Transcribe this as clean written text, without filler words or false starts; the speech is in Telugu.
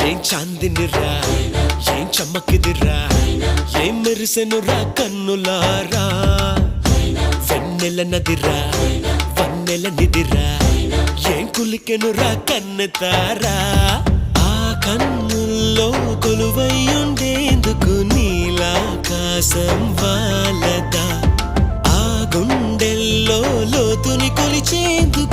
ఏం చాందినిరా ఏం చమ్మకిదిరా ఏం మెరిసెనురా కన్నులారా వెన్నెల నదిరా వన్నెల నిదిరా ఏం కులికెనురా కన్నెతారా ఆ కన్నుల్లో కొలువై ఉండేందుకు నీలాకాశం వాలదా ఆ గుండెల్లో లోతుని కొలిచేందుకు